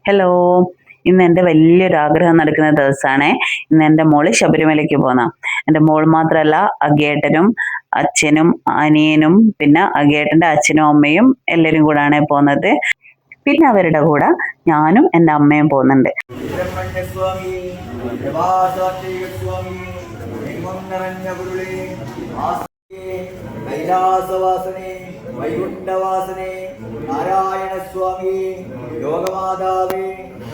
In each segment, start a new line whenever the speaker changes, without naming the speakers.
Hello. ഇന്ന് എൻ്റെ വലിയൊരു ആഗ്രഹം നടക്കുന്ന ദിവസമാണ്. ഇന്ന് എൻ്റെ മോള് ശബരിമലയ്ക്ക് പോകുന്ന. എൻ്റെ മോൾ മാത്രമല്ല, അഗേട്ടനും അച്ഛനും അനിയനും പിന്നെ അഗേട്ടൻ്റെ അച്ഛനും അമ്മയും എല്ലാവരും കൂടാണ് പോകുന്നത്. പിന്നെ അവരുടെ കൂടെ ഞാനും എൻ്റെ അമ്മയും പോകുന്നുണ്ട്.
സുബ്രഹ്മണ്യസ്വാമി സ്വാമി കൈലാസവാസനെ വൈകുണ്ഠവാസനെ നാരായണസ്വാമി യോഗമാതാവേ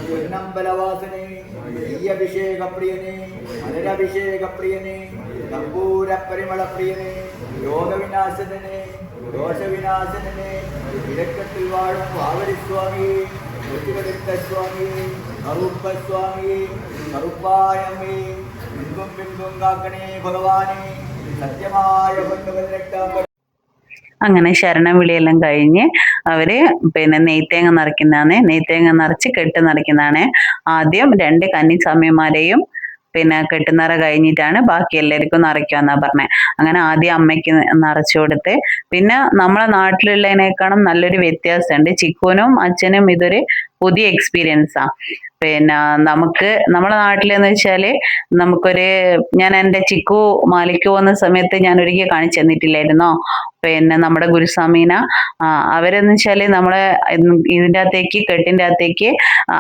പൊന്നമ്പലവാസനെ നെയ്യഭിഷേകപ്രിയനെ അനരഭിഷേകപ്രിയനെ കർപ്പൂരപരിമളപ്രിയനെ യോഗവിനാശനനെ ദോഷവിനാശനനെ ഇടക്കത്തിൽ വാഴും വാവരിസ്വാമി സ്വാമി കറുപ്പസ്വാമി കറുപ്പായമ്മേ പിൻപും പിൻപും കാക്കണേ ഭഗവാനെ സത്യമായ
അങ്ങനെ ശരണം വിളിയെല്ലാം കഴിഞ്ഞ് അവര് പിന്നെ നെയ്ത്തേങ്ങ നിറയ്ക്കുന്നതാണ്. നെയ്ത്തേങ്ങ നിറച്ച് കെട്ട് നിറയ്ക്കുന്നതാണ്. ആദ്യം 2 കന്നിസ്വാമിമാരെയും പിന്നെ കെട്ടുനിറ കഴിഞ്ഞിട്ടാണ് ബാക്കി എല്ലാവർക്കും നിറയ്ക്കാന്നാ പറഞ്ഞത്. അങ്ങനെ ആദ്യം അമ്മയ്ക്ക് നിറച്ചു കൊടുത്ത്, പിന്നെ നമ്മളെ നാട്ടിലുള്ളതിനേക്കാളും നല്ലൊരു വ്യത്യാസമുണ്ട്. ചിക്കുനും അച്ഛനും ഇതൊരു പുതിയ എക്സ്പീരിയൻസാ. പിന്നെ നമുക്ക് നമ്മളെ നാട്ടിലെന്ന് വെച്ചാല് ഞാൻ എൻ്റെ ചിക്കു മാലിക്ക് പോകുന്ന സമയത്ത് ഞാൻ ഒരിക്കൽ കാണിച്ചു തന്നിട്ടില്ലായിരുന്നോ പിന്നെ നമ്മുടെ ഗുരുസ്വാമീന. അവരെന്ന് വെച്ചാല് നമ്മളെ ഇതിൻ്റെ അകത്തേക്ക് കെട്ടിൻ്റെ അകത്തേക്ക്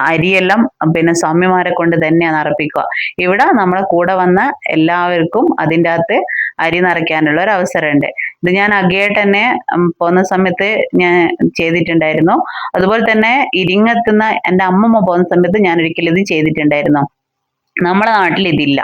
അരിയെല്ലാം പിന്നെ സ്വാമിമാരെ കൊണ്ട് തന്നെയാണ് നിറപ്പിക്കുക. ഇവിടെ നമ്മളെ കൂടെ വന്ന എല്ലാവർക്കും അതിൻ്റെ അകത്ത് അരി നിറയ്ക്കാനുള്ള ഒരു അവസരമുണ്ട്. ഇത് ഞാൻ അഗേട്ടനെ പോകുന്ന സമയത്ത് ഞാൻ ചെയ്തിട്ടുണ്ടായിരുന്നു. അതുപോലെ തന്നെ ഇരിങ്ങെത്തുന്ന എൻ്റെ അമ്മമ്മ പോകുന്ന സമയത്ത് ഞാൻ ഒരിക്കലും ഇത് ചെയ്തിട്ടുണ്ടായിരുന്നു. നമ്മളെ നാട്ടിൽ ഇതില്ല.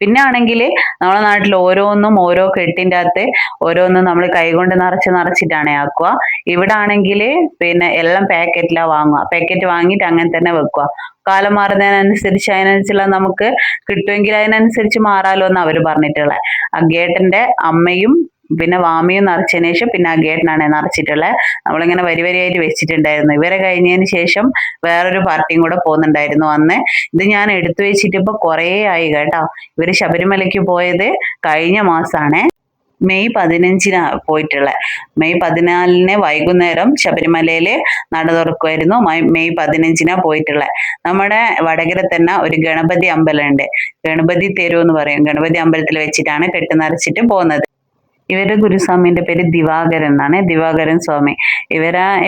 പിന്നെ ആണെങ്കിൽ നമ്മളെ നാട്ടിൽ ഓരോന്നും ഓരോ കെട്ടിൻ്റെ അകത്ത് ഓരോന്നും നമ്മൾ കൈകൊണ്ട് നിറച്ചിട്ടാണ് ആക്കുക. ഇവിടെ ആണെങ്കിൽ പിന്നെ എല്ലാം പാക്കറ്റിലാണ് വാങ്ങുക. പാക്കറ്റ് വാങ്ങിയിട്ട് അങ്ങനെ തന്നെ വെക്കുക. കാലം മാറുന്നതിനനുസരിച്ച് അതിനനുസരിച്ചുള്ള നമുക്ക് കിട്ടുമെങ്കിൽ അതിനനുസരിച്ച് മാറാലോ എന്ന് അവർ പറഞ്ഞിട്ടുള്ളത്. അഗേട്ടൻ്റെ അമ്മയും പിന്നെ വാമിയും നിറച്ചതിന് ശേഷം പിന്നെ അഗേട്ടനാണ് നിറച്ചിട്ടുള്ളത്. നമ്മളിങ്ങനെ വരിയായിട്ട് വെച്ചിട്ടുണ്ടായിരുന്നു. ഇവരെ കഴിഞ്ഞതിന് ശേഷം വേറൊരു പാർട്ടിയും കൂടെ പോകുന്നുണ്ടായിരുന്നു അന്ന്. ഇത് ഞാൻ എടുത്തു വെച്ചിട്ട് ഇപ്പൊ കുറേ ആയി കേട്ടോ. ഇവര് ശബരിമലയ്ക്ക് പോയത് കഴിഞ്ഞ മാസമാണ്. മെയ് 15 പോയിട്ടുള്ളത്. മെയ് 14 വൈകുന്നേരം ശബരിമലയില് നട തുറക്കുമായിരുന്നു. മെയ് 15 പോയിട്ടുള്ളത്. നമ്മുടെ വടകര തന്നെ ഒരു ഗണപതി അമ്പലമുണ്ട്. ഗണപതി തെരു എന്ന് പറയും. ഗണപതി അമ്പലത്തിൽ വെച്ചിട്ടാണ് കെട്ട് നിറച്ചിട്ട് പോകുന്നത്. ഇവരുടെ ഗുരുസ്വാമിന്റെ പേര് ദിവാകരൻ എന്നാണ്. ദിവാകരൻ സ്വാമി.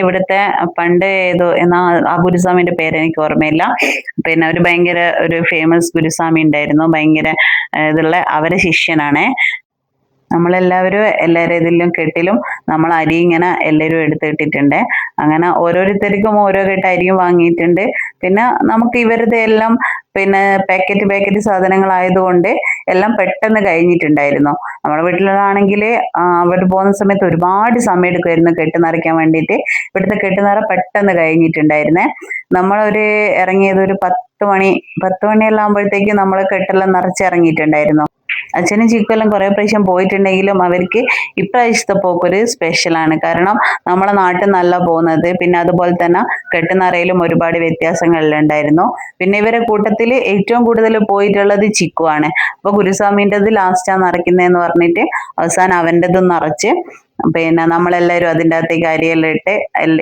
ഇവിടുത്തെ പണ്ട് ഏതോ എന്നാ ആ ഗുരുസ്വാമിന്റെ പേര് എനിക്ക് ഓർമ്മയില്ല. പിന്നെ ഒരു ഭയങ്കര ഒരു ഫേമസ് ഗുരുസ്വാമി ഉണ്ടായിരുന്നു. ഭയങ്കര ഇതുള്ള അവരെ ശിഷ്യനാണ്. നമ്മളെല്ലാവരും എല്ലാവരും ഇതിലും കെട്ടിലും നമ്മൾ അരി ഇങ്ങനെ എല്ലാവരും എടുത്തിട്ടിട്ടുണ്ട്. അങ്ങനെ ഓരോരുത്തർക്കും ഓരോ കെട്ട് അരിയും വാങ്ങിയിട്ടുണ്ട്. പിന്നെ നമുക്ക് ഇവരുടെ എല്ലാം പിന്നെ പാക്കറ്റ് സാധനങ്ങളായതുകൊണ്ട് എല്ലാം പെട്ടെന്ന് കഴിഞ്ഞിട്ടുണ്ടായിരുന്നു. നമ്മുടെ വീട്ടിലാണെങ്കിൽ അവർ പോകുന്ന സമയത്ത് ഒരുപാട് സമയം എടുക്കുമായിരുന്നു കെട്ട് നിറയ്ക്കാൻ വേണ്ടിയിട്ട്. ഇവിടുത്തെ കെട്ടുനിറ പെട്ടെന്ന് കഴിഞ്ഞിട്ടുണ്ടായിരുന്നേ. നമ്മളൊരു ഇറങ്ങിയത് ഒരു 10 മണിയെല്ലാം ആകുമ്പോഴത്തേക്ക് നമ്മൾ കെട്ടെല്ലാം നിറച്ചിറങ്ങിയിട്ടുണ്ടായിരുന്നു. അച്ഛനും ചിക്കുമെല്ലാം കുറെ പ്രാവശ്യം പോയിട്ടുണ്ടെങ്കിലും അവർക്ക് ഇപ്രാവശ്യത്തെ പോക്കൊരു സ്പെഷ്യലാണ്. കാരണം നമ്മളെ നാട്ടിൽ നല്ല പോകുന്നത്. പിന്നെ അതുപോലെ തന്നെ കെട്ടുനിറയിലും ഒരുപാട് വ്യത്യാസങ്ങളിലുണ്ടായിരുന്നു. പിന്നെ ഇവരെ കൂട്ടത്തിൽ ഏറ്റവും കൂടുതൽ പോയിട്ടുള്ളത് ചിക്കു ആണ്. അപ്പൊ ഗുരുസ്വാമിൻ്റെത് ലാസ്റ്റാണ് നിറയ്ക്കുന്നതെന്ന് പറഞ്ഞിട്ട് അവസാനം അവൻ്റെതും നിറച്ച് പിന്നെ നമ്മളെല്ലാവരും അതിൻ്റെ അകത്തേക്ക് അരിയെല്ലാം ഇട്ട്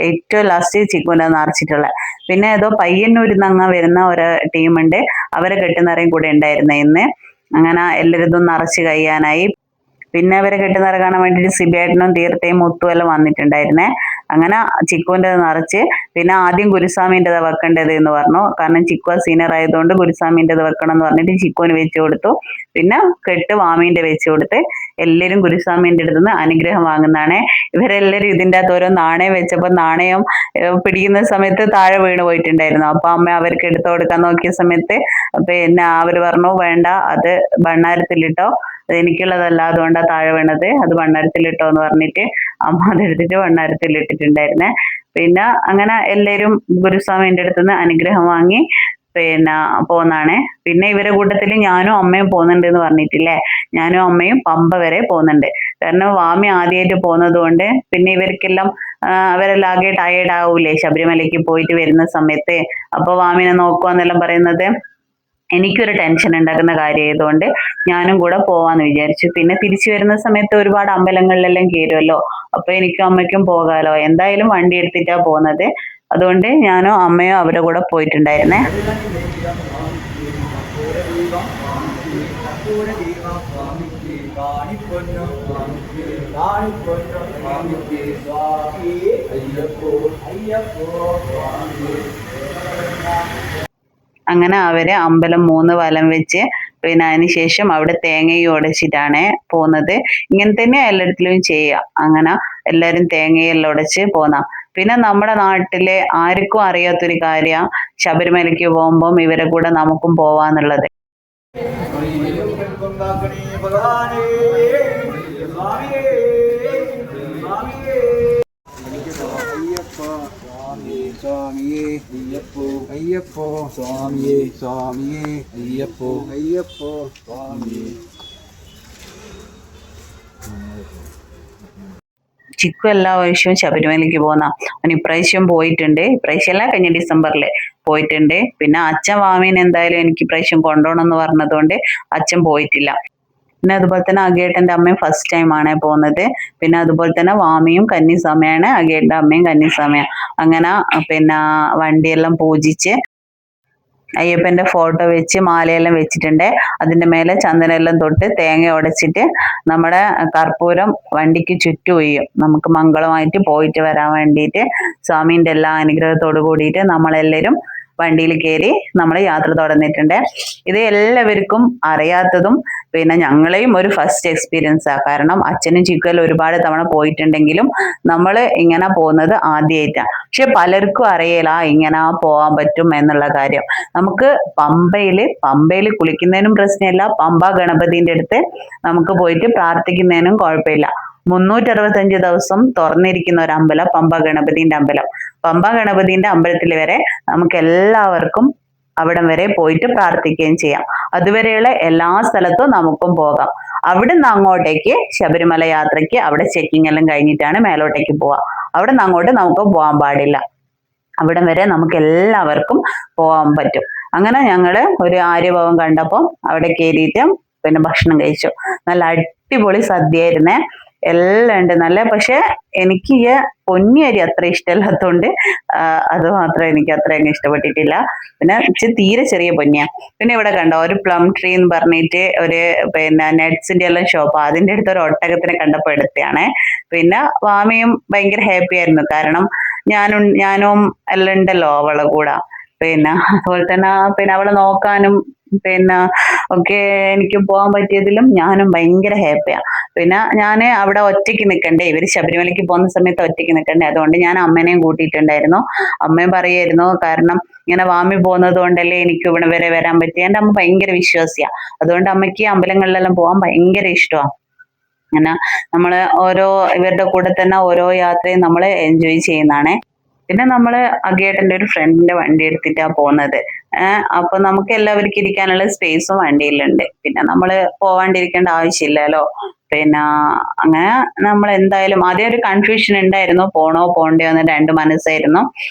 ഏറ്റവും ലാസ്റ്റ് ചിക്കുവിൻ്റെ നിറച്ചിട്ടുള്ളത്. പിന്നെ ഏതോ പയ്യന്നൂരിൽ നിന്ന് വരുന്ന ഒരു ടീമുണ്ട്. അവരെ കെട്ടുനിറയും കൂടെ ഉണ്ടായിരുന്നേ ഇന്ന്. അങ്ങനെ എല്ലാവരും നിറച്ച് കഴിയാനായി. പിന്നെ അവരെ കെട്ടുനിറ കാണാൻ വേണ്ടിയിട്ട് സിബേട്ടനും തീർത്തയും മുത്തും എല്ലാം വന്നിട്ടുണ്ടായിരുന്നേ. അങ്ങനെ ചിക്കുവിൻ്റെ നിറച്ച് പിന്നെ ആദ്യം ഗുരുസ്വാമിൻ്റെത് വെക്കേണ്ടത് എന്ന് പറഞ്ഞു. കാരണം ചിക്കു സീനിയർ ആയതുകൊണ്ട് ഗുരുസ്വാമിൻ്റെത് വെക്കണം എന്ന് പറഞ്ഞിട്ട് ചിക്കുവിന് വെച്ച് കൊടുത്തു. പിന്നെ കെട്ട് വാമീൻ്റെ വെച്ച് കൊടുത്ത് എല്ലാവരും ഗുരുസ്വാമിൻ്റെ അടുത്ത് നിന്ന് അനുഗ്രഹം വാങ്ങുന്നതാണ്. ഇവരെല്ലാവരും ഇതിൻ്റെ അകത്ത് ഓരോ നാണയം വെച്ചപ്പോൾ നാണയം പിടിക്കുന്ന സമയത്ത് താഴെ വീണ് പോയിട്ടുണ്ടായിരുന്നു. അപ്പൊ അമ്മ അവർക്ക് എടുത്തു കൊടുക്കാൻ നോക്കിയ സമയത്ത് പിന്നെ അവർ പറഞ്ഞു വേണ്ട, അത് ഭണ്ണാരത്തിലിട്ടോ, അത് എനിക്കുള്ളതല്ല, അതുകൊണ്ടാണ് താഴെ വീണത്, അത് ഭണ്ണാരത്തിലിട്ടോ എന്ന് പറഞ്ഞിട്ട് അമ്മ അതെടുത്തിട്ട് ഭണ്ണാരത്തിലിട്ടിട്ടുണ്ടായിരുന്നേ. പിന്നെ അങ്ങനെ എല്ലാവരും ഗുരുസ്വാമിൻ്റെ അടുത്തുനിന്ന് അനുഗ്രഹം വാങ്ങി പിന്നെ പോകുന്നതാണ്. പിന്നെ ഇവരെ കൂട്ടത്തിൽ ഞാനും അമ്മയും പോകുന്നുണ്ട് എന്ന് പറഞ്ഞിട്ടില്ലേ. ഞാനും അമ്മയും പമ്പ വരെ പോകുന്നുണ്ട്. കാരണം വാമി ആദ്യമായിട്ട് പോകുന്നത് കൊണ്ട് പിന്നെ ഇവർക്കെല്ലാം അവരെല്ലാം ആകെ ടയേർഡ് ആവൂലേ ശബരിമലയ്ക്ക് പോയിട്ട് വരുന്ന സമയത്ത്. അപ്പോൾ വാമിനെ നോക്കുക എന്നെല്ലാം പറയുന്നത് എനിക്കൊരു ടെൻഷൻ ഉണ്ടാക്കുന്ന കാര്യമായതുകൊണ്ട് ഞാനും കൂടെ പോവാന്ന് വിചാരിച്ചു. പിന്നെ തിരിച്ചു വരുന്ന സമയത്ത് ഒരുപാട് അമ്പലങ്ങളിലെല്ലാം കയറുമല്ലോ. അപ്പൊ എനിക്കും അമ്മയ്ക്കും പോകാലോ. എന്തായാലും വണ്ടി എടുത്തിട്ടാ പോകുന്നത്. അതുകൊണ്ട് ഞാനും അമ്മയും അവരുടെ കൂടെ പോയിട്ടുണ്ടായിരുന്നേ. അങ്ങനെ അവര് അമ്പലം 3 വലം വെച്ച് പിന്നെ അതിനുശേഷം അവിടെ തേങ്ങയും ഉടച്ചിട്ടാണ് പോകുന്നത്. ഇങ്ങനെ തന്നെ എല്ലായിടത്തിലും ചെയ്യുക. അങ്ങനെ എല്ലാവരും തേങ്ങയെല്ലാം ഉടച്ച് പോന്ന. പിന്നെ നമ്മുടെ നാട്ടിലെ ആർക്കും അറിയാത്തൊരു കാര്യം ശബരിമലയ്ക്ക് പോകുമ്പം ഇവരെ കൂടെ നമുക്കും പോവാന്നുള്ളത്.
സ്വാമിയേ അയ്യപ്പോ അയ്യപ്പോ സ്വാമിയേ സ്വാമിയേ അയ്യപ്പോ അയ്യപ്പോ സ്വാമിയേ.
ചിക്കു എല്ലാ വർഷവും ശബരിമലയ്ക്ക് പോകുന്ന. അവൻ ഇപ്രാവശ്യം പോയിട്ടുണ്ട്. ഇപ്രാവശ്യം അല്ല, കഴിഞ്ഞ ഡിസംബറിൽ പോയിട്ടുണ്ട്. പിന്നെ അച്ഛൻ വാമീനെ എന്തായാലും എനിക്ക് ഇപ്രാവശ്യം കൊണ്ടുപോകണം എന്ന് പറഞ്ഞതുകൊണ്ട് അച്ഛൻ പോയിട്ടില്ല. പിന്നെ അതുപോലെ തന്നെ അഗേട്ടൻ്റെ അമ്മയും ഫസ്റ്റ് ടൈം ആണ് പോകുന്നത്. പിന്നെ അതുപോലെ തന്നെ വാമിയും കന്നിസ്വാമിയാണ്, അഗേട്ടൻ്റെ അമ്മയും കന്നിസ്വാമിയാണ്. അങ്ങനെ പിന്നെ വണ്ടിയെല്ലാം പൂജിച്ച് അയ്യപ്പൻ്റെ ഫോട്ടോ വെച്ച് മാലയെല്ലാം വെച്ചിട്ടുണ്ട്. അതിൻ്റെ മേലെ ചന്ദനെല്ലാം തൊട്ട് തേങ്ങ ഉടച്ചിട്ട് നമ്മുടെ കർപ്പൂരം വണ്ടിക്ക് ചുറ്റും ഒയ്യും. നമുക്ക് മംഗളമായിട്ട് പോയിട്ട് വരാൻ വേണ്ടിയിട്ട് സ്വാമീൻ്റെ എല്ലാ അനുഗ്രഹത്തോടു കൂടിയിട്ട് നമ്മളെല്ലാവരും വണ്ടിയിൽ കയറി നമ്മൾ യാത്ര തുടർന്നിട്ടുണ്ട്. ഇത് എല്ലാവർക്കും അറിയാത്തതും പിന്നെ ഞങ്ങളെയും ഒരു ഫസ്റ്റ് എക്സ്പീരിയൻസാണ്. കാരണം അച്ഛനും ചിക്കുമെല്ലാം ഒരുപാട് തവണ പോയിട്ടുണ്ടെങ്കിലും നമ്മൾ ഇങ്ങനെ പോകുന്നത് ആദ്യമായിട്ടാണ്. പക്ഷെ പലർക്കും അറിയില്ല ഇങ്ങനെ പോകാൻ പറ്റും എന്നുള്ള കാര്യം. നമുക്ക് പമ്പയിൽ കുളിക്കുന്നതിനും പ്രശ്നമില്ല. പമ്പ ഗണപതിൻ്റെ അടുത്ത് നമുക്ക് പോയിട്ട് പ്രാർത്ഥിക്കുന്നതിനും കുഴപ്പമില്ല. 365 ദിവസം തുറന്നിരിക്കുന്ന ഒരു അമ്പലം പമ്പ ഗണപതിൻ്റെ അമ്പലം. പമ്പ ഗണപതിൻ്റെ അമ്പലത്തിൽ വരെ നമുക്ക് എല്ലാവർക്കും അവിടം വരെ പോയിട്ട് പ്രാർത്ഥിക്കുകയും ചെയ്യാം. അതുവരെയുള്ള എല്ലാ സ്ഥലത്തും നമുക്കും പോകാം. അവിടുന്ന് അങ്ങോട്ടേക്ക് ശബരിമല യാത്രയ്ക്ക് അവിടെ ചെക്കിംഗ് എല്ലാം കഴിഞ്ഞിട്ടാണ് മേലോട്ടേക്ക് പോവുക. അവിടുന്ന് അങ്ങോട്ട് നമുക്ക് പോകാൻ പാടില്ല. അവിടം വരെ നമുക്ക് എല്ലാവർക്കും പോകാൻ പറ്റും. അങ്ങനെ ഞങ്ങള് ഒരു ആര്യഭവം കണ്ടപ്പോൾ അവിടെ കയറിയിട്ട് പിന്നെ ഭക്ഷണം കഴിച്ചു. നല്ല അടിപൊളി സദ്യയായിരുന്നേ. എല്ലാം ഉണ്ട് നല്ല. പക്ഷെ എനിക്ക് ഈ പൊന്നി അരി അത്ര ഇഷ്ടമല്ലാത്തതുകൊണ്ട് അത് മാത്രം എനിക്ക് അത്ര അങ്ങ് ഇഷ്ടപ്പെട്ടിട്ടില്ല. പിന്നെ തീരെ ചെറിയ പൊന്നിയാ. പിന്നെ ഇവിടെ കണ്ടോ ഒരു പ്ലം ട്രീ എന്ന് പറഞ്ഞിട്ട് ഒരു പിന്നെ നട്ട്സിന്റെ എല്ലാം ഷോപ്പ്. അതിൻ്റെ അടുത്ത് ഒരു ഒട്ടകത്തിനെ കണ്ടപ്പോൾ എടുത്തതാണ്. പിന്നെ വാമിയും ഭയങ്കര ഹാപ്പി ആയിരുന്നു. കാരണം ഞാനും എല്ലാം ഉണ്ടല്ലോ അവളെ കൂടെ. പിന്നെ അതുപോലെ തന്നെ പിന്നെ അവളെ നോക്കാനും പിന്നെ ഒക്കെ എനിക്ക് പോകാൻ പറ്റിയതിലും ഞാനും ഭയങ്കര ഹാപ്പിയാണ്. പിന്നെ ഞാൻ അവിടെ ഒറ്റയ്ക്ക് നിൽക്കണ്ടേ, ഇവർ ശബരിമലയ്ക്ക് പോകുന്ന സമയത്ത് ഒറ്റയ്ക്ക് നിൽക്കണ്ടേ, അതുകൊണ്ട് ഞാൻ അമ്മേനെയും കൂട്ടിയിട്ടുണ്ടായിരുന്നു. അമ്മയും പറയായിരുന്നു, കാരണം ഇങ്ങനെ വാമി പോകുന്നത് കൊണ്ടല്ലേ എനിക്ക് ഇവിടെ വരെ വരാൻ പറ്റി. എൻ്റെ അമ്മ ഭയങ്കര വിശ്വാസിയാണ്. അതുകൊണ്ട് അമ്മയ്ക്ക് അമ്പലങ്ങളിലെല്ലാം പോകാൻ ഭയങ്കര ഇഷ്ടമാണ്. അങ്ങനെ നമ്മൾ ഇവരുടെ കൂടെ തന്നെ ഓരോ യാത്രയും നമ്മൾ എൻജോയ് ചെയ്യുന്നതാണ്. പിന്നെ നമ്മൾ അഗേട്ടൻ്റെ ഒരു ഫ്രണ്ടിന്റെ വണ്ടി എടുത്തിട്ടാണ് പോകുന്നത്. അപ്പൊ നമുക്ക് എല്ലാവർക്കും ഇരിക്കാനുള്ള സ്പേസും വണ്ടിയിലുണ്ട്. പിന്നെ നമ്മൾ പോവാണ്ടിരിക്കേണ്ട ആവശ്യമില്ലല്ലോ. പിന്നെ അങ്ങനെ നമ്മൾ എന്തായാലും ആദ്യം ഒരു കൺഫ്യൂഷൻ ഉണ്ടായിരുന്നു, പോണോ പോണ്ടയോ എന്ന് രണ്ട് മനസ്സായിരുന്നു.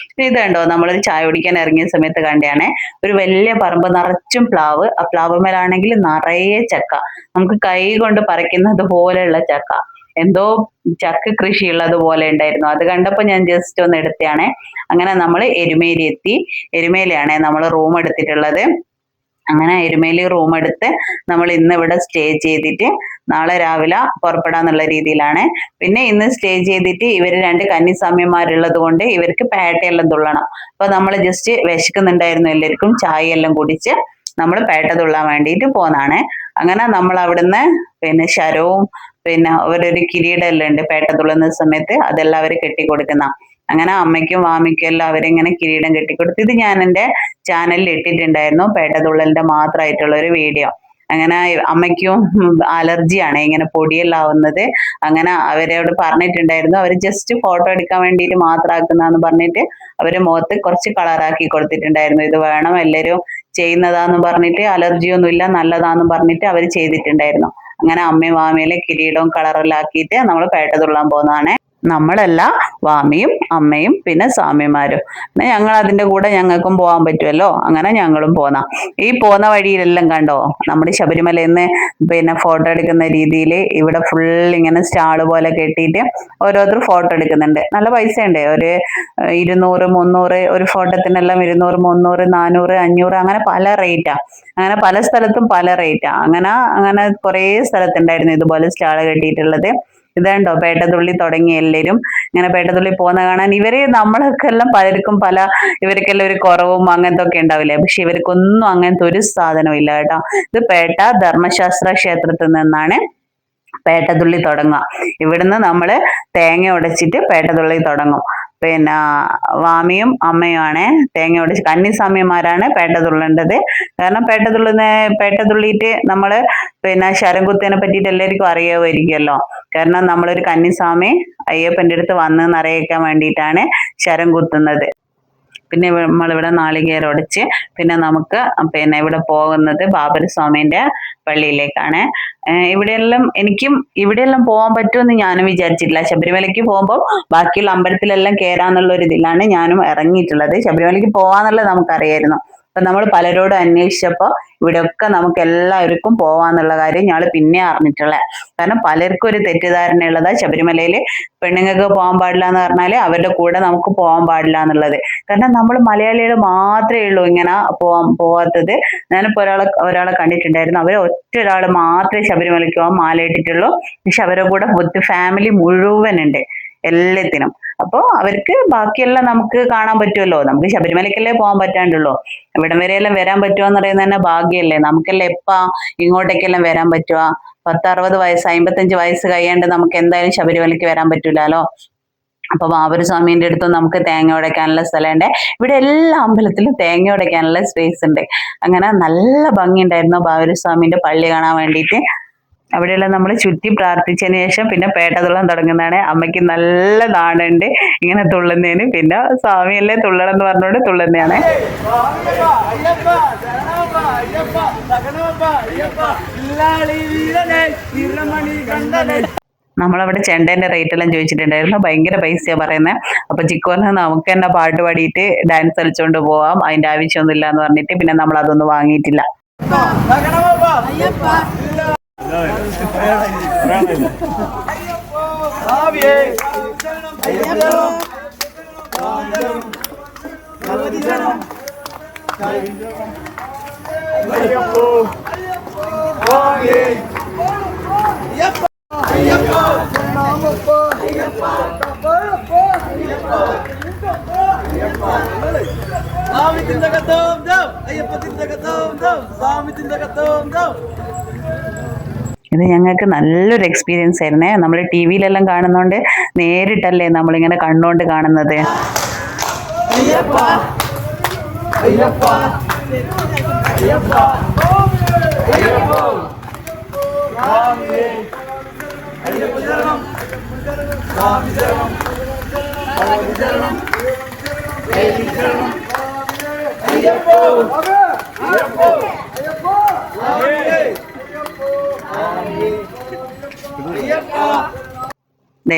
ഇത് കണ്ടോ, നമ്മളൊരു ചായ കുടിക്കാൻ ഇറങ്ങിയ സമയത്ത് കണ്ടാണ് ഒരു വലിയ പറമ്പ് നിറച്ചും പ്ലാവ്. ആ പ്ലാവുമേലാണെങ്കിൽ നിറയെ ചക്ക, നമുക്ക് കൈ കൊണ്ട് പറിക്കുന്നത് പോലെയുള്ള ചക്ക. എന്തോ ചക്ക കൃഷിയുള്ളത് പോലെ ഉണ്ടായിരുന്നു. അത് കണ്ടപ്പോൾ ഞാൻ ജസ്റ്റ് ഒന്ന് എടുത്തതാണ്. അങ്ങനെ നമ്മൾ എരുമേലി എത്തി. എരുമേലിയാണ് നമ്മൾ റൂം എടുത്തിട്ടുള്ളത്. അങ്ങനെ എരുമേലി റൂം എടുത്ത് നമ്മൾ ഇന്ന് ഇവിടെ സ്റ്റേ ചെയ്തിട്ട് നാളെ രാവിലെ പുറപ്പെടാന്നുള്ള രീതിയിലാണ്. പിന്നെ ഇന്ന് സ്റ്റേ ചെയ്തിട്ട് ഇവർ രണ്ട് കന്നിസ്വാമിമാരുള്ളത് കൊണ്ട് ഇവർക്ക് പേട്ടയെല്ലാം തുള്ളണം. അപ്പൊ നമ്മൾ ജസ്റ്റ് വിശക്കുന്നുണ്ടായിരുന്നു എല്ലാവർക്കും. ചായ എല്ലാം കുടിച്ച് നമ്മൾ പേട്ട തുള്ളാൻ വേണ്ടിയിട്ട് പോന്നാണ്. അങ്ങനെ നമ്മൾ അവിടുന്ന് പിന്നെ ശരവും പിന്നെ അവരൊരു കിരീടമെല്ലാം ഉണ്ട് പേട്ട തുള്ളുന്ന സമയത്ത്, അതെല്ലാം അവർ കെട്ടിക്കൊടുക്കുന്ന. അങ്ങനെ അമ്മയ്ക്കും വാമിക്കും എല്ലാം അവരിങ്ങനെ കിരീടം കെട്ടിക്കൊടുത്ത്. ഇത് ഞാൻ എൻ്റെ ചാനലിൽ ഇട്ടിട്ടുണ്ടായിരുന്നു, പേട്ട തുള്ളലിന്റെ മാത്രമായിട്ടുള്ള ഒരു വീഡിയോ. അങ്ങനെ അമ്മയ്ക്കും അലർജിയാണ് ഇങ്ങനെ പൊടിയെല്ലാം ആവുന്നത്. അങ്ങനെ അവരോട് പറഞ്ഞിട്ടുണ്ടായിരുന്നു, അവർ ജസ്റ്റ് ഫോട്ടോ എടുക്കാൻ വേണ്ടിയിട്ട് മാത്രം ആക്കുന്നതെന്ന് പറഞ്ഞിട്ട് അവര് മുഖത്ത് കുറച്ച് കളറാക്കി കൊടുത്തിട്ടുണ്ടായിരുന്നു. ഇത് വേണം എല്ലാവരും ചെയ്യുന്നതാന്ന് പറഞ്ഞിട്ട്, അലർജിയൊന്നുമില്ല നല്ലതാന്ന് പറഞ്ഞിട്ട് അവർ ചെയ്തിട്ടുണ്ടായിരുന്നു. അങ്ങനെ അമ്മയും വാമയിലെ കിരീടവും കളറെല്ലാം ആക്കിയിട്ട് നമ്മൾ പേട്ട തുള്ളാൻ പോകുന്നതാണ്. നമ്മളല്ല, സ്വാമിയും അമ്മയും പിന്നെ സ്വാമിമാരും. പിന്നെ ഞങ്ങൾ അതിൻ്റെ കൂടെ ഞങ്ങൾക്കും പോകാൻ പറ്റുമല്ലോ, അങ്ങനെ ഞങ്ങളും പോന്ന. ഈ പോന്ന വഴിയിലെല്ലാം കണ്ടോ, നമ്മുടെ ശബരിമലയിൽ നിന്ന് പിന്നെ ഫോട്ടോ എടുക്കുന്ന രീതിയിൽ ഇവിടെ ഫുൾ ഇങ്ങനെ സ്റ്റാള് പോലെ കെട്ടിയിട്ട് ഓരോരുത്തർ ഫോട്ടോ എടുക്കുന്നുണ്ട്. നല്ല പൈസയുണ്ട്, ഒരു 200 300, ഒരു ഫോട്ടോത്തിനെല്ലാം 200 300 400 500 അങ്ങനെ പല റേറ്റാ. അങ്ങനെ പല സ്ഥലത്തും പല റേറ്റാ. അങ്ങനെ കുറേ സ്ഥലത്തുണ്ടായിരുന്നു ഇതുപോലെ സ്റ്റാള് കെട്ടിയിട്ടുള്ളത്. ഇതുണ്ടോ പേട്ടതുള്ളി തുടങ്ങി എല്ലാവരും ഇങ്ങനെ പേട്ടതുള്ളി പോകുന്ന കാണാൻ. നമ്മളൊക്കെ എല്ലാം പലർക്കും ഇവർക്കെല്ലാം ഒരു കുറവും അങ്ങനത്തെ ഒക്കെ ഉണ്ടാവില്ലേ, പക്ഷെ ഇവർക്കൊന്നും അങ്ങനത്തെ ഒരു സാധനവും ഇല്ല കേട്ടോ. ഇത് പേട്ട ധർമ്മശാസ്ത്ര ക്ഷേത്രത്തിൽ നിന്നാണ് പേട്ടതുള്ളി തുടങ്ങുക. ഇവിടുന്ന് നമ്മൾ തേങ്ങ ഉടച്ചിട്ട് പേട്ടതുള്ളി തുടങ്ങും. പിന്നെ സ്വാമിയും അമ്മയുമാണ് തേങ്ങ ഉടച്ച്, കന്നിസ്വാമിമാരാണ് പേട്ടതുള്ളേണ്ടത്. കാരണം പേട്ടതുള്ളിയിട്ട് നമ്മൾ പിന്നെ ശരം കുത്തിനെ പറ്റിയിട്ട് എല്ലാവർക്കും അറിയാമായിരിക്കുമല്ലോ. കാരണം നമ്മളൊരു കന്നിസ്വാമി അയ്യപ്പൻ്റെ അടുത്ത് വന്നെന്ന് അറിയിക്കാൻ വേണ്ടിയിട്ടാണ് ശരം കുത്തുന്നത്. പിന്നെ നമ്മളിവിടെ നാളികേരം ഉടച്ച് പിന്നെ നമുക്ക് പിന്നെ ഇവിടെ പോകുന്നത് ബാബരി സ്വാമീൻ്റെ പള്ളിയിലേക്കാണ്. ഇവിടെയെല്ലാം പോകാൻ പറ്റുമെന്ന് ഞാനും വിചാരിച്ചിട്ടില്ല. ശബരിമലയ്ക്ക് പോകുമ്പോൾ ബാക്കിയുള്ള അമ്പലത്തിലെല്ലാം കയറാന്നുള്ള ഒരു ഇതിലാണ് ഞാനും ഇറങ്ങിയിട്ടുള്ളത്. ശബരിമലയ്ക്ക് പോകാന്നുള്ളത് നമുക്കറിയായിരുന്നു. അപ്പൊ നമ്മൾ പലരോടും അന്വേഷിച്ചപ്പോൾ ഇവിടെയൊക്കെ നമുക്ക് എല്ലാവർക്കും പോവാന്നുള്ള കാര്യം ഞങ്ങൾ പിന്നെ അറിഞ്ഞിട്ടുള്ളത്. കാരണം പലർക്കും ഒരു തെറ്റിദ്ധാരണയുള്ളതാ ശബരിമലയിൽ പെണ്ണുങ്ങൾക്ക് പോകാൻ പാടില്ല എന്ന് പറഞ്ഞാൽ അവരുടെ കൂടെ നമുക്ക് പോകാൻ പാടില്ല എന്നുള്ളത്. കാരണം നമ്മൾ മലയാളികൾ മാത്രമേ ഉള്ളൂ ഇങ്ങനെ പോവാത്തത്. ഞാനിപ്പോൾ ഒരാളെ കണ്ടിട്ടുണ്ടായിരുന്നു. അവർ ഒരാൾ മാത്രമേ ശബരിമലയ്ക്ക് പോകാൻ മാലയിട്ടിട്ടുള്ളൂ. പക്ഷെ അവരുടെ കൂടെ വിത്ത് ഫാമിലി മുഴുവനുണ്ട് എല്ലാത്തിനും. അപ്പോൾ അവർക്ക് ബാക്കിയെല്ലാം നമുക്ക് കാണാൻ പറ്റുമല്ലോ. നമുക്ക് ശബരിമലയ്ക്കല്ലേ പോകാൻ പറ്റാണ്ടുള്ളൂ. ഇവിടം വരെയെല്ലാം വരാൻ പറ്റുക എന്ന് പറയുന്നത് തന്നെ ഭാഗ്യമല്ലേ. നമുക്കെല്ലാം ഇങ്ങോട്ടേക്കെല്ലാം വരാൻ പറ്റുക? 10-60 വയസ്സ് 55 വയസ്സ് കഴിയാണ്ട് നമുക്ക് എന്തായാലും ശബരിമലയ്ക്ക് വരാൻ പറ്റൂലല്ലോ. അപ്പൊ ബാബരി സ്വാമീൻ്റെ അടുത്ത് നമുക്ക് തേങ്ങ ഉടയ്ക്കാനുള്ള സ്ഥലമുണ്ട്. ഇവിടെ എല്ലാ അമ്പലത്തിലും തേങ്ങ ഉടയ്ക്കാനുള്ള സ്പേസ് ഉണ്ട്. അങ്ങനെ നല്ല ഭംഗിയുണ്ടായിരുന്നു ബാബരി സ്വാമീൻ്റെ പള്ളി കാണാൻ വേണ്ടിയിട്ട്. അവിടെയെല്ലാം നമ്മൾ ചുറ്റി പ്രാർത്ഥിച്ചതിന് ശേഷം പിന്നെ പേട്ടതുള്ളാൻ തുടങ്ങുന്നതാണ്. അമ്മയ്ക്ക് നല്ല നാടുണ്ട് ഇങ്ങനെ തുള്ളുന്നതിന്. പിന്നെ സ്വാമിയല്ലേ തുള്ളണം എന്ന് പറഞ്ഞുകൊണ്ട് തുള്ളുന്നതാണ്. നമ്മളവിടെ ചെണ്ടേന്റെ റേറ്റ് എല്ലാം ചോദിച്ചിട്ടുണ്ടായിരുന്നു. ഭയങ്കര പൈസയാ പറയുന്നത്. അപ്പൊ ചിക്കോന്ന് നമുക്ക് തന്നെ പാട്ട് പാടിയിട്ട് ഡാൻസ് കളിച്ചുകൊണ്ട് പോവാം, അതിന്റെ ആവശ്യമൊന്നുമില്ല എന്ന് പറഞ്ഞിട്ട് പിന്നെ നമ്മൾ അതൊന്നും വാങ്ങിയിട്ടില്ല. ഇത് ഞങ്ങൾക്ക് നല്ലൊരു എക്സ്പീരിയൻസ് ആയിരുന്നേ. നമ്മൾ ടി വിയിലെല്ലാം കാണുന്നോണ്ട് നേരിട്ടല്ലേ നമ്മളിങ്ങനെ കണ്ണുകൊണ്ട് കാണുന്നത്.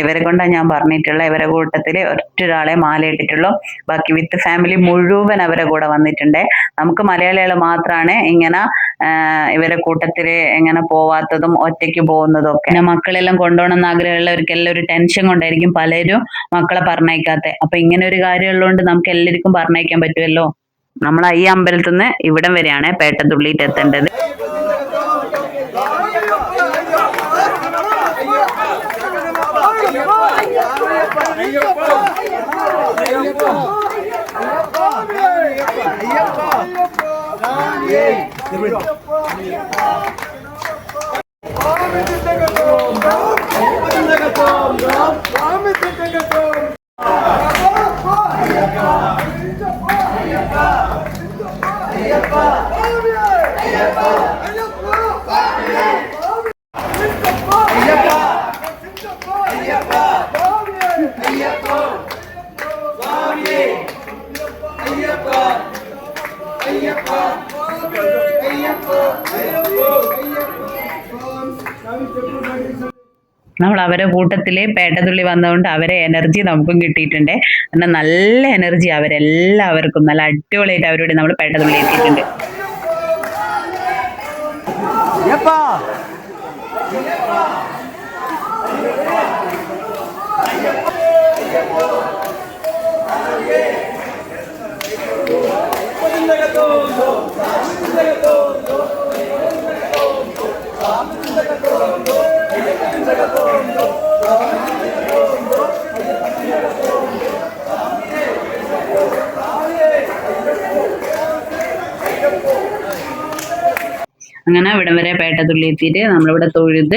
ഇവരെ കൊണ്ടാണ് ഞാൻ പറഞ്ഞിട്ടുള്ള. ഇവരെ കൂട്ടത്തിൽ ഒറ്റൊരാളെ മാലയിട്ടിട്ടുള്ളൂ. ബാക്കി വിത്ത് ഫാമിലി മുഴുവൻ അവരെ കൂടെ വന്നിട്ടുണ്ട്. നമുക്ക് മലയാളികൾ മാത്രമാണ് ഇങ്ങനെ ഇവരെ കൂട്ടത്തിൽ ഇങ്ങനെ പോവാത്തതും ഒറ്റയ്ക്ക് പോകുന്നതും ഒക്കെ. പിന്നെ മക്കളെല്ലാം കൊണ്ടുപോകണമെന്ന് ആഗ്രഹമുള്ളവർക്കെല്ലാം ഒരു ടെൻഷൻ കൊണ്ടായിരിക്കും പലരും മക്കളെ പറഞ്ഞയക്കാത്ത. അപ്പൊ ഇങ്ങനെ ഒരു കാര്യം ഉള്ളതുകൊണ്ട് നമുക്ക് എല്ലാവർക്കും പറഞ്ഞയക്കാൻ പറ്റുമല്ലോ. നമ്മൾ ഈ അമ്പലത്തിൽ നിന്ന് ഇവിടം വരെയാണ് പേട്ടതുള്ളിയിട്ട് എത്തേണ്ടത്. നമ്മൾ അവരെ കൂട്ടത്തിൽ പേട്ടതുള്ളി വന്നതുകൊണ്ട് അവരെ എനർജി നമുക്കും കിട്ടിയിട്ടുണ്ട്. എന്നാൽ നല്ല എനർജി അവരെല്ലാവർക്കും നല്ല അടിപൊളിയായിട്ട് അവരോട് നമ്മൾ പേട്ടതുള്ളി എത്തിയിട്ടുണ്ട്. അങ്ങനെ ഇവിടം വരെ പേട്ടതുള്ളി എത്തിയിട്ട് നമ്മളിവിടെ തൊഴുത്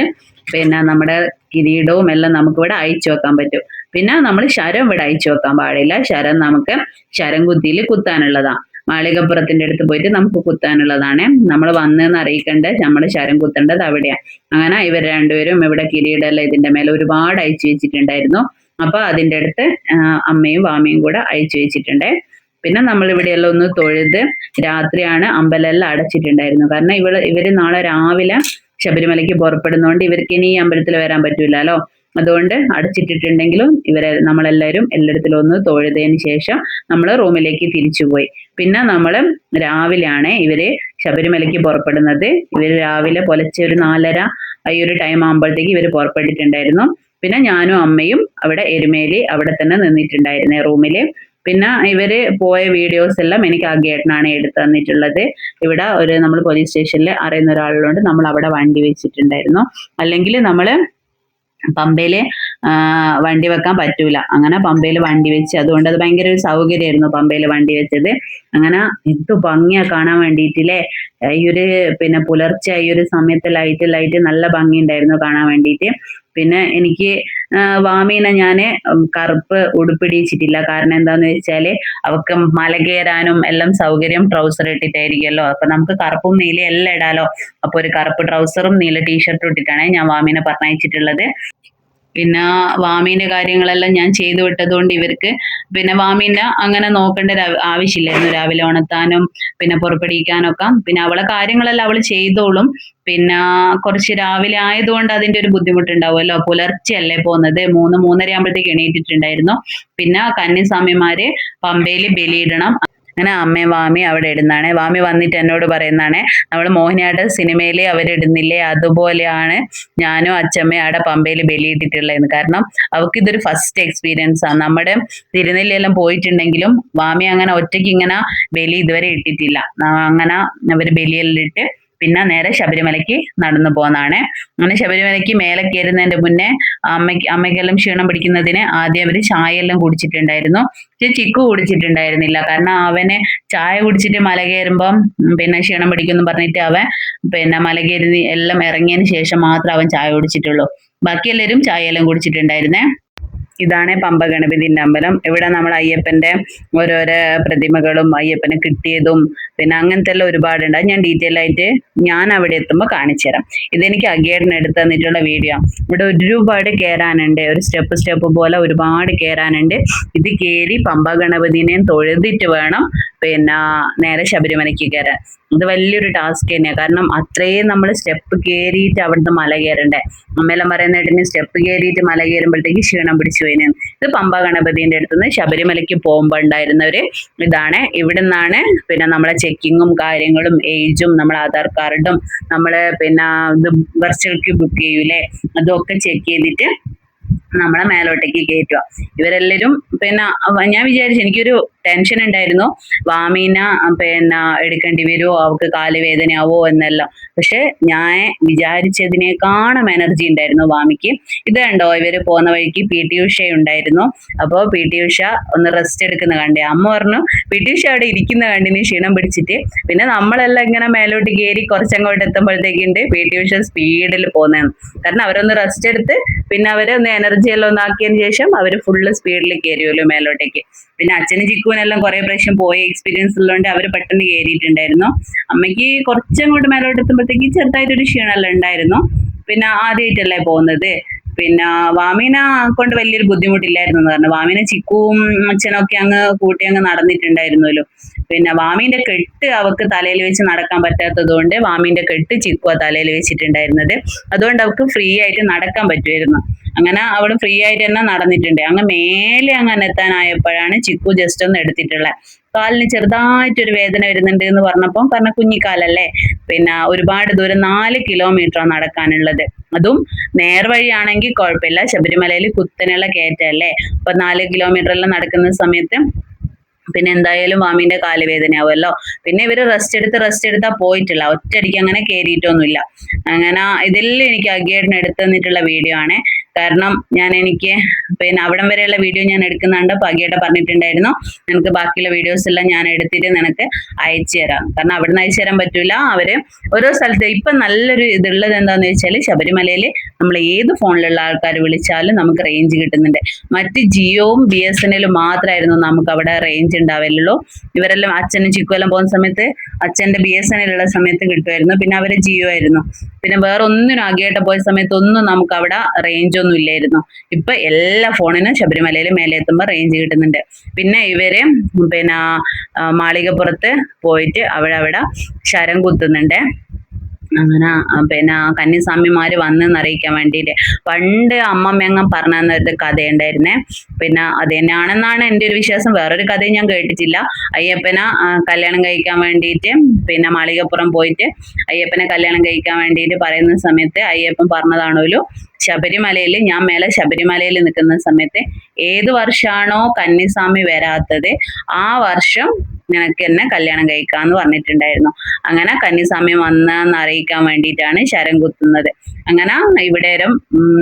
പിന്നെ നമ്മുടെ കിരീടവും എല്ലാം നമുക്കിവിടെ അയച്ചു വെക്കാൻ പറ്റും. പിന്നെ നമ്മൾ ശരം ഇവിടെ അയച്ചു വെക്കാൻ പാടില്ല. ശരം നമുക്ക് ശരം കുത്തിയിൽ കുത്താനുള്ളതാണ്. മാളികപ്പുറത്തിന്റെ അടുത്ത് പോയിട്ട് നമുക്ക് കുത്താനുള്ളതാണ്. നമ്മൾ വന്നെന്ന് അറിയിക്കേണ്ട നമ്മൾ ശരം കുത്തേണ്ടത് അവിടെയാണ്. അങ്ങനെ ഇവർ രണ്ടുപേരും ഇവിടെ കിരീടമെല്ലാം ഇതിന്റെ മേലെ ഒരുപാട് അയച്ചു വെച്ചിട്ടുണ്ടായിരുന്നു. അപ്പൊ അതിൻ്റെ അടുത്ത് അമ്മയും വാമയും കൂടെ അയച്ചു വെച്ചിട്ടുണ്ട്. പിന്നെ നമ്മൾ ഇവിടെയെല്ലാം ഒന്ന് തൊഴുത് രാത്രിയാണ് അമ്പലമെല്ലാം അടച്ചിട്ടുണ്ടായിരുന്നു. കാരണം ഇവര് നാളെ രാവിലെ ശബരിമലയ്ക്ക് പുറപ്പെടുന്നതുകൊണ്ട് ഇവർക്ക് ഇനി ഈ അമ്പലത്തിൽ വരാൻ പറ്റൂലല്ലോ. അതുകൊണ്ട് അടച്ചിട്ടിട്ടുണ്ടെങ്കിലും നമ്മളെല്ലാവരും എല്ലായിടത്തിലും ഒന്ന് തൊഴുതതിന് ശേഷം നമ്മൾ റൂമിലേക്ക് തിരിച്ചുപോയി. പിന്നെ നമ്മൾ രാവിലെയാണ് ഇവര് ശബരിമലയ്ക്ക് പുറപ്പെടുന്നത്. ഇവര് രാവിലെ പുലർച്ചെ ഒരു 4:30 ഈ ഒരു ടൈം ആകുമ്പോഴത്തേക്ക് ഇവർ പുറപ്പെട്ടിട്ടുണ്ടായിരുന്നു. പിന്നെ ഞാനും അമ്മയും അവിടെ എരുമേലി അവിടെ തന്നെ നിന്നിട്ടുണ്ടായിരുന്നേ റൂമില്. പിന്നെ ഇവര് പോയ വീഡിയോസ് എല്ലാം എനിക്ക് അഗേട്ടനാണ് എടുത്തു തന്നിട്ടുള്ളത്. ഇവിടെ നമ്മൾ പോലീസ് സ്റ്റേഷനിൽ അറിയുന്ന ഒരാളുകൊണ്ട് നമ്മൾ അവിടെ വണ്ടി വെച്ചിട്ടുണ്ടായിരുന്നു. അല്ലെങ്കിൽ നമ്മൾ പമ്പയില് വണ്ടി വെക്കാൻ പറ്റൂല. അങ്ങനെ പമ്പയിൽ വണ്ടി വെച്ച്, അതുകൊണ്ട് അത് ഭയങ്കര ഒരു സൗകര്യമായിരുന്നു പമ്പയിൽ വണ്ടി വെച്ചത്. അങ്ങനെ എന്ത് ഭംഗിയാ കാണാൻ വേണ്ടിയിട്ടില്ലേ. ഈ ഒരു പിന്നെ പുലർച്ചെ ഈ ഒരു സമയത്ത് ലൈറ്റ് നല്ല ഭംഗി ഉണ്ടായിരുന്നു കാണാൻ വേണ്ടിയിട്ട്. പിന്നെ എനിക്ക് വാമീനെ ഞാൻ കറുപ്പ് ഉടുപ്പിടിച്ചിട്ടില്ല. കാരണം എന്താന്ന് വെച്ചാൽ അവർക്ക് മല കയറാനും എല്ലാം സൗകര്യം ട്രൗസർ ഇട്ടിട്ടായിരിക്കുമല്ലോ. അപ്പൊ നമുക്ക് കറുപ്പും നീലയും എല്ലാം ഇടാലോ. അപ്പൊ ഒരു കറുപ്പ് ട്രൗസറും നീല ടീഷർട്ടും ഇട്ടിട്ടാണ് ഞാൻ വാമീനെ പറഞ്ഞയച്ചിട്ടുള്ളത്. പിന്നെ വാമീന്റെ കാര്യങ്ങളെല്ലാം ഞാൻ ചെയ്തു വിട്ടതുകൊണ്ട് ഇവർക്ക് പിന്നെ വാമീനെ അങ്ങനെ നോക്കേണ്ട ആവശ്യമില്ലായിരുന്നു. രാവിലെ ഉണർത്താനും പിന്നെ പുറപ്പെടുവിക്കാനൊക്കെ പിന്നെ അവളെ കാര്യങ്ങളെല്ലാം അവൾ ചെയ്തോളും. പിന്നെ കുറച്ച് രാവിലെ ആയതുകൊണ്ട് അതിന്റെ ഒരു ബുദ്ധിമുട്ടുണ്ടാവുമല്ലോ. പുലർച്ചെയല്ലേ പോകുന്നത്. 3-3:30 ആകുമ്പോഴത്തേക്ക് എണീറ്റിട്ടുണ്ടായിരുന്നു. പിന്നെ കന്യാസ്വാമിമാര് പമ്പയിൽ ബലിയിടണം. അങ്ങനെ അമ്മയും വാമി അവിടെ ഇടുന്നതാണ്. വാമി വന്നിട്ട് എന്നോട് പറയുന്നതാണ്, നമ്മൾ മോഹിനിയാട്ടം സിനിമയിൽ അവരിടുന്നില്ലേ അതുപോലെയാണ് ഞാനും അച്ഛമ്മയും അവിടെ പമ്പയിൽ ബലിയിട്ടിട്ടുള്ളതെന്ന്. കാരണം അവർക്ക് ഇതൊരു ഫസ്റ്റ് എക്സ്പീരിയൻസ് ആണ്. നമ്മുടെ തിരുനെല്ലിയെല്ലാം പോയിട്ടുണ്ടെങ്കിലും വാമി അങ്ങനെ ഒറ്റയ്ക്ക് ഇങ്ങനെ ബലി ഇതുവരെ ഇട്ടിട്ടില്ല. അങ്ങനെ അവർ ബലിയെല്ലാം ഇട്ട് പിന്നെ നേരെ ശബരിമലയ്ക്ക് നടന്നു പോകുന്നതാണ്. അങ്ങനെ ശബരിമലയ്ക്ക് മേലെ കയറുന്നതിന്റെ മുന്നേ അമ്മയ്ക്കെല്ലാം ക്ഷീണം പിടിക്കുന്നതിന് ആദ്യം അവർ ചായ എല്ലാം കുടിച്ചിട്ടുണ്ടായിരുന്നു. പക്ഷെ ചിക്കു കുടിച്ചിട്ടുണ്ടായിരുന്നില്ല. കാരണം അവന് ചായ കുടിച്ചിട്ട് മല കയറുമ്പം പിന്നെ ക്ഷീണം പിടിക്കുമെന്ന് പറഞ്ഞിട്ട് അവൻ പിന്നെ മല കയറി എല്ലാം ഇറങ്ങിയതിന് ശേഷം മാത്രം അവൻ ചായ കുടിച്ചിട്ടുള്ളൂ. ബാക്കി എല്ലാവരും ചായ എല്ലാം കുടിച്ചിട്ടുണ്ടായിരുന്നേ. ഇതാണ് പമ്പ ഗണപതിന്റെ അമ്പലം. ഇവിടെ നമ്മൾ അയ്യപ്പന്റെ ഓരോരോ പ്രതിമകളും അയ്യപ്പന് കിട്ടിയതും പിന്നെ അങ്ങനത്തെ എല്ലാം ഒരുപാടുണ്ട്. അത് ഞാൻ ഡീറ്റെയിൽ ആയിട്ട് ഞാൻ അവിടെ എത്തുമ്പോൾ കാണിച്ചു തരാം. ഇതെനിക്ക് അഗേഡിന് എടുത്ത് തന്നിട്ടുള്ള വീഡിയോ. ഇവിടെ ഒരുപാട് കയറാനുണ്ട്. ഒരു സ്റ്റെപ്പ് പോലെ ഒരുപാട് കയറാനുണ്ട്. ഇത് കയറി പമ്പ ഗണപതിനെയും തൊഴുതിട്ട് വേണം പിന്നെ നേരെ ശബരിമലയ്ക്ക് കയറാൻ. ഇത് വലിയൊരു ടാസ്ക് തന്നെയാണ്. കാരണം അത്രയും നമ്മൾ സ്റ്റെപ്പ് കയറിയിട്ട് അവിടുന്ന് മല കയറണ്ടേ. അമ്മയെല്ലാം പറയുന്നതായിട്ട് സ്റ്റെപ്പ് കയറിയിട്ട് മല കയറുമ്പോഴത്തേക്ക് ക്ഷീണം പിടിച്ചു പോയിന്. ഇത് പമ്പ ഗണപതിന്റെ അടുത്തുനിന്ന് ശബരിമലയ്ക്ക് പോകുമ്പോൾ ഉണ്ടായിരുന്നവര് ഇതാണ്. ഇവിടെ നിന്നാണ് പിന്നെ നമ്മളെ ചെക്കിങ്ങും കാര്യങ്ങളും ഏജും നമ്മളെ ആധാർ കാർഡും നമ്മള് പിന്നെ ഇത് വെർച്വൽക്ക് ബുക്ക് ചെയ്യൂലേ അതൊക്കെ ചെക്ക് ചെയ്തിട്ട് നമ്മളെ മേലോട്ടേക്ക് കയറ്റുക. ഇവരെല്ലാവരും പിന്നെ ഞാൻ വിചാരിച്ചു, എനിക്കൊരു ടെൻഷൻ ഉണ്ടായിരുന്നു വാമീന പിന്നെ എടുക്കേണ്ടി വരുമോ, അവൾക്ക് കാല് വേദനയാവോ എന്നെല്ലാം. പക്ഷെ ഞാൻ വിചാരിച്ചതിനേക്കാളും എനർജി ഉണ്ടായിരുന്നു വാമിക്ക്. ഇത് കണ്ടോ, ഇവര് പോകുന്ന വഴിക്ക് PT ഉഷ ഉണ്ടായിരുന്നു. അപ്പോൾ PT ഉഷ ഒന്ന് റെസ്റ്റ് എടുക്കുന്ന കണ്ടേ. അമ്മ പറഞ്ഞു PT ഉഷ അവിടെ ഇരിക്കുന്ന കണ്ടിന് ക്ഷീണം പിടിച്ചിട്ട്. പിന്നെ നമ്മളെല്ലാം ഇങ്ങനെ മേലോട്ട് കയറി കുറച്ചങ്ങോട്ട് എത്തുമ്പോഴത്തേക്കുണ്ട് PT ഉഷ സ്പീഡിൽ പോകുന്നതെന്ന്. കാരണം അവരൊന്ന് റെസ്റ്റ് എടുത്ത് പിന്നെ അവരൊന്ന് എനർജി എല്ലാം ഒന്ന് ആക്കിയതിന് ശേഷം അവർ ഫുള്ള് സ്പീഡിൽ കയറിയല്ലോ മേലോട്ടേക്ക്. പിന്നെ അച്ഛനും ചിക്കുവിനെല്ലാം കുറെ പ്രാവശ്യം പോയ എക്സ്പീരിയൻസ് ഉള്ളതുകൊണ്ട് അവർ പെട്ടെന്ന് കയറിയിട്ടുണ്ടായിരുന്നു. അമ്മയ്ക്ക് കുറച്ചങ്ങോട്ട് മേലോട്ട് എത്തുമ്പോഴത്തേക്ക് ചെറുതായിട്ടൊരു ക്ഷീണമെല്ലാം ഉണ്ടായിരുന്നു. പിന്നെ ആദ്യമായിട്ടല്ലേ പോകുന്നത്. പിന്നെ വാമീനെ കൊണ്ട് വലിയൊരു ബുദ്ധിമുട്ടില്ലായിരുന്നു എന്ന് പറഞ്ഞു. വാമീനെ ചിക്കുവും അച്ഛനൊക്കെ അങ്ങ് കൂട്ടി അങ്ങ് നടന്നിട്ടുണ്ടായിരുന്നല്ലോ. പിന്നെ വാമീന്റെ കെട്ട് അവക്ക് തലയിൽ വെച്ച് നടക്കാൻ പറ്റാത്തത് കൊണ്ട് വാമീന്റെ കെട്ട് ചിക്കുവ തലയിൽ വെച്ചിട്ടുണ്ടായിരുന്നത്. അതുകൊണ്ട് അവക്ക് ഫ്രീ ആയിട്ട് നടക്കാൻ പറ്റുമായിരുന്നു. അങ്ങനെ അവള് ഫ്രീ ആയിട്ട് തന്നെ നടന്നിട്ടുണ്ട്. അങ്ങ് മേലെ അങ്ങനെ എത്താനായപ്പോഴാണ് ചിക്കു ജസ്റ്റ് ഒന്ന് എടുത്തിട്ടുള്ളത്. കാലിന് ചെറുതായിട്ടൊരു വേദന വരുന്നുണ്ട് എന്ന് പറഞ്ഞപ്പോൾ, കാരണം കുഞ്ഞിക്കാലല്ലേ, പിന്നെ ഒരുപാട് ദൂരം 4 കിലോമീറ്ററാണ് നടക്കാനുള്ളത്. അതും നേർവഴിയാണെങ്കിൽ കുഴപ്പമില്ല, ശബരിമലയിൽ കുത്തനെയുള്ള കയറ്റമല്ലേ. അപ്പൊ 4 കിലോമീറ്റർ എല്ലാം നടക്കുന്ന സമയത്ത് പിന്നെ എന്തായാലും വാമീന്റെ കാല് വേദനയാവുമല്ലോ. പിന്നെ ഇവര് റെസ്റ്റ് എടുത്താ പോയിട്ടില്ല, ഒറ്റയടിക്ക് അങ്ങനെ കയറിയിട്ടൊന്നുമില്ല. അങ്ങനെ ഇതെല്ലാം എനിക്ക് അഗേഡിന് എടുത്തു തന്നിട്ടുള്ള വീഡിയോ ആണ്. കാരണം എനിക്ക് പിന്നെ അവിടം വരെയുള്ള വീഡിയോ ഞാൻ എടുക്കുന്നുണ്ട്. അപ്പൊ അഗേഡ പറഞ്ഞിട്ടുണ്ടായിരുന്നു നിനക്ക് ബാക്കിയുള്ള വീഡിയോസ് എല്ലാം ഞാൻ എടുത്തിട്ട് നിനക്ക് അയച്ചു തരാം. കാരണം അവിടുന്ന് അയച്ചു തരാൻ പറ്റൂല, അവര് ഓരോ സ്ഥലത്ത് ഇപ്പൊ നല്ലൊരു ഇതുള്ളത് എന്താന്ന് വെച്ചാൽ ശബരിമലയിൽ നമ്മൾ ഏത് ഫോണിലുള്ള ആൾക്കാർ വിളിച്ചാലും നമുക്ക് റേഞ്ച് കിട്ടുന്നുണ്ട്. മറ്റ് ജിയോവും BSNL മാത്രമായിരുന്നു നമുക്ക് അവിടെ റേഞ്ച് ഉണ്ടാവില്ലല്ലോ. ഇവരെല്ലാം അച്ഛനും ചിക്കുവെല്ലാം പോകുന്ന സമയത്ത് അച്ഛന്റെ BSNL ഉള്ള സമയത്ത് കിട്ടുമായിരുന്നു, പിന്നെ അവര് ജിയോ ആയിരുന്നു. പിന്നെ വേറെ ഒന്നിനും അഗേട്ട പോയ സമയത്തൊന്നും നമുക്ക് അവിടെ റേഞ്ച് ഒന്നും ഇല്ലായിരുന്നു. ഇപ്പൊ എല്ലാ ഫോണിനും ശബരിമലയിൽ മേലെ എത്തുമ്പോൾ റേഞ്ച് കിട്ടുന്നുണ്ട്. പിന്നെ ഇവര് പിന്നെ മാളികപ്പുറത്ത് പോയിട്ട് അവിടെ ശരം കുത്തുന്നുണ്ട്. അങ്ങനെ പിന്നെ കന്യാസ്വാമിമാര് വന്നെന്ന് അറിയിക്കാൻ വേണ്ടിയിട്ട് പണ്ട് അമ്മമ്മയങ്ങം പറഞ്ഞു തന്നൊരു കഥയുണ്ടായിരുന്നേ. പിന്നെ അത് തന്നെയാണെന്നാണ് എൻ്റെ ഒരു വിശ്വാസം. വേറൊരു കഥയും ഞാൻ കേട്ടിട്ടില്ല. അയ്യപ്പനെ കല്യാണം കഴിക്കാൻ വേണ്ടിയിട്ട് പിന്നെ മാളികപ്പുറം പോയിട്ട് അയ്യപ്പനെ കല്യാണം കഴിക്കാൻ വേണ്ടിയിട്ട് പറയുന്ന സമയത്ത് അയ്യപ്പൻ പറഞ്ഞതാണല്ലോ, ശബരിമലയിൽ ഞാൻ മേലെ ശബരിമലയിൽ നിൽക്കുന്ന സമയത്ത് ഏത് വർഷമാണോ കന്യാസ്വാമി വരാത്തത് ആ വർഷം നിനക്ക് എന്നെ കല്യാണം കഴിക്കാന്ന് പറഞ്ഞിട്ടുണ്ടായിരുന്നു. അങ്ങനെ കന്യാസ്വാമി വന്നെന്ന് അറിയിക്കാൻ വേണ്ടിയിട്ടാണ് ശരം കുത്തുന്നത്. അങ്ങനെ ഇവിടെയും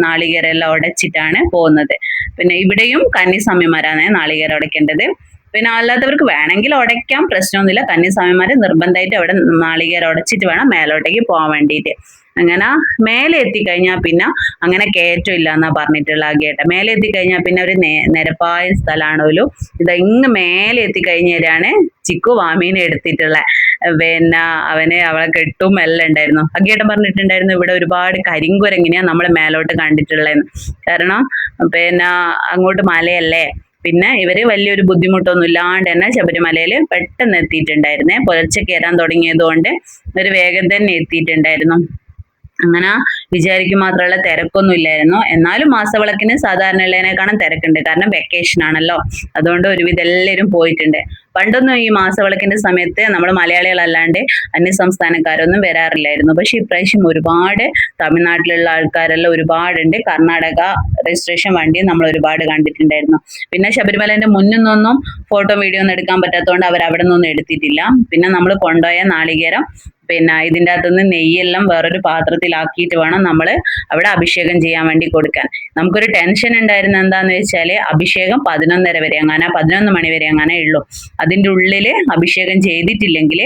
നാളികേരെല്ലാം ഉടച്ചിട്ടാണ് പോകുന്നത്. പിന്നെ ഇവിടെയും കന്യാസ്വാമിമാരാണ് നാളികേരം ഉടയ്ക്കേണ്ടത്. പിന്നെ അല്ലാത്തവർക്ക് വേണമെങ്കിൽ ഉടയ്ക്കാം, പ്രശ്നമൊന്നുമില്ല. കന്യാസ്വാമിമാര് നിർബന്ധമായിട്ട് അവിടെ നാളികേരം ഉടച്ചിട്ട് വേണം മേലോട്ടേക്ക് പോകാൻ വേണ്ടിയിട്ട്. അങ്ങനെ മേലെ എത്തിക്കഴിഞ്ഞാൽ പിന്നെ അങ്ങനെ കയറ്റം ഇല്ല എന്നാ പറഞ്ഞിട്ടുള്ള കേട്ട. മേലെ എത്തിക്കഴിഞ്ഞാൽ പിന്നെ ഒരു നിരപ്പായ സ്ഥലമാണല്ലോ. ഇങ്ങ് മേലെ എത്തിക്കഴിഞ്ഞാലാണ് ചിക്കു വാമീനെ എടുത്തിട്ടുള്ള പിന്നെ അവളെ കെട്ടും എല്ലാം ഉണ്ടായിരുന്നു. അഗേട്ടൻ പറഞ്ഞിട്ടുണ്ടായിരുന്നു ഇവിടെ ഒരുപാട് കരിങ്കുരങ്ങിനെയാ നമ്മൾ മേലോട്ട് കണ്ടിട്ടുള്ളതെന്ന്. കാരണം പിന്നെ അങ്ങോട്ട് മലയല്ലേ. പിന്നെ ഇവര് വലിയൊരു ബുദ്ധിമുട്ടൊന്നും ഇല്ലാണ്ട് തന്നെ ശബരിമലയിൽ പെട്ടെന്ന് എത്തിയിട്ടുണ്ടായിരുന്നേ. പുലർച്ചെ കയറാൻ തുടങ്ങിയത് കൊണ്ട് ഒരു വേഗം തന്നെ എത്തിയിട്ടുണ്ടായിരുന്നു. അങ്ങനെ വിചാരിക്കും മാത്രമുള്ള തിരക്കൊന്നും ഇല്ലായിരുന്നു. എന്നാലും മാസവിളക്കിന് സാധാരണ ഉള്ളതിനേക്കാളും തിരക്കുണ്ട്. കാരണം വെക്കേഷൻ ആണല്ലോ, അതുകൊണ്ട് ഒരുവിധം എല്ലാവരും പോയിട്ടുണ്ട്. പണ്ടൊന്നും ഈ മാസവിളക്കിന്റെ സമയത്ത് നമ്മൾ മലയാളികളല്ലാണ്ട് അന്യസംസ്ഥാനക്കാരൊന്നും വരാറില്ലായിരുന്നു. പക്ഷെ ഇപ്രാവശ്യം ഒരുപാട് തമിഴ്നാട്ടിലുള്ള ആൾക്കാരെല്ലാം ഒരുപാടുണ്ട്. കർണാടക രജിസ്ട്രേഷൻ വണ്ടി നമ്മൾ ഒരുപാട് കണ്ടിട്ടുണ്ടായിരുന്നു. പിന്നെ ശബരിമലേന്റെ മുന്നിൽ നിന്നൊന്നും ഫോട്ടോ വീഡിയോ ഒന്നും എടുക്കാൻ പറ്റാത്തതുകൊണ്ട് അവർ അവിടെ നിന്നൊന്നും എടുത്തിട്ടില്ല. പിന്നെ നമ്മൾ കൊണ്ടുപോയ നാളികേരം പിന്നെ ഇതിൻ്റെ അകത്തുനിന്ന് നെയ്യെല്ലാം വേറൊരു പാത്രത്തിലാക്കിയിട്ട് വേണം നമ്മൾ അവിടെ അഭിഷേകം ചെയ്യാൻ വേണ്ടി കൊടുക്കാൻ. നമുക്കൊരു ടെൻഷൻ ഉണ്ടായിരുന്ന എന്താന്ന് വെച്ചാൽ അഭിഷേകം 11:30 വരെ 11 മണി വരെ അങ്ങനെ ഉള്ളൂ. അതിൻ്റെ ഉള്ളിൽ അഭിഷേകം ചെയ്തിട്ടില്ലെങ്കിൽ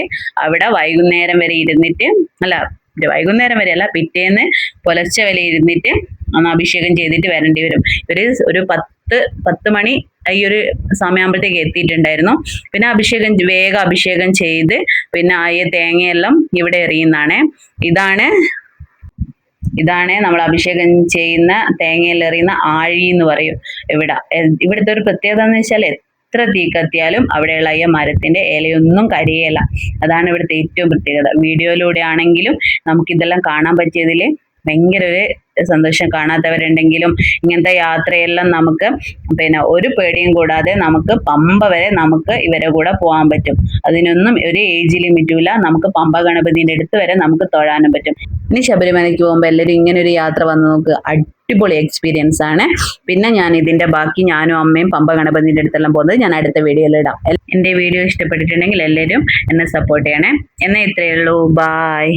അവിടെ വൈകുന്നേരം വരെ ഇരുന്നിട്ട്, വൈകുന്നേരം വരെ അല്ല, പിറ്റേന്ന് പുലർച്ചെ വരെ ഇരുന്നിട്ട് ഒന്ന് അഭിഷേകം ചെയ്തിട്ട് വരേണ്ടി വരും. ഇവര് ഒരു 10 മണി ഈ ഒരു സമയമാകുമ്പോഴത്തേക്ക് എത്തിയിട്ടുണ്ടായിരുന്നു. പിന്നെ വേഗം അഭിഷേകം ചെയ്ത് പിന്നെ ആയ തേങ്ങയെല്ലാം ഇവിടെ എറിയുന്നതാണ്. ഇതാണ് നമ്മൾ അഭിഷേകം ചെയ്യുന്ന തേങ്ങയെല്ലാം എറിയുന്ന ആഴി എന്ന് പറയും. ഇവിടുത്തെ ഒരു പ്രത്യേകത എന്ന് വെച്ചാൽ എത്ര തീ കത്തിയാലും അവിടെയുള്ള ഈ മരത്തിന്റെ ഇലയൊന്നും കരിയല്ല. അതാണ് ഇവിടുത്തെ ഏറ്റവും പ്രത്യേകത. വീഡിയോയിലൂടെ ആണെങ്കിലും നമുക്കിതെല്ലാം കാണാൻ പറ്റിയതിൽ ഭയങ്കര ഒരു സന്തോഷം. കാണാത്തവരുണ്ടെങ്കിലും ഇങ്ങനത്തെ യാത്രയെല്ലാം നമുക്ക് പിന്നെ ഒരു പേടിയും കൂടാതെ നമുക്ക് പമ്പ വരെ നമുക്ക് ഇവരെ കൂടെ പോകാൻ പറ്റും. അതിനൊന്നും ഒരു ഏജ് ലിമിറ്റുമില്ല. നമുക്ക് പമ്പ ഗണപതിന്റെ അടുത്ത് വരെ നമുക്ക് തൊഴാനും പറ്റും. ഇനി ശബരിമലയ്ക്ക് പോകുമ്പോൾ എല്ലാവരും ഇങ്ങനെ ഒരു യാത്ര വന്ന് നോക്ക്. അടിപൊളി എക്സ്പീരിയൻസ് ആണ്. പിന്നെ ഞാൻ ഇതിന്റെ ബാക്കി ഞാനും അമ്മയും പമ്പ ഗണപതിന്റെ അടുത്തെല്ലാം പോകുന്നത് ഞാൻ അടുത്ത വീഡിയോയിൽ ഇടാം. എൻ്റെ വീഡിയോ ഇഷ്ടപ്പെട്ടിട്ടുണ്ടെങ്കിൽ എല്ലാവരും എന്നെ സപ്പോർട്ട് ചെയ്യണേ. എന്നാൽ ഇത്രയേ ഉള്ളൂ. ബായ്.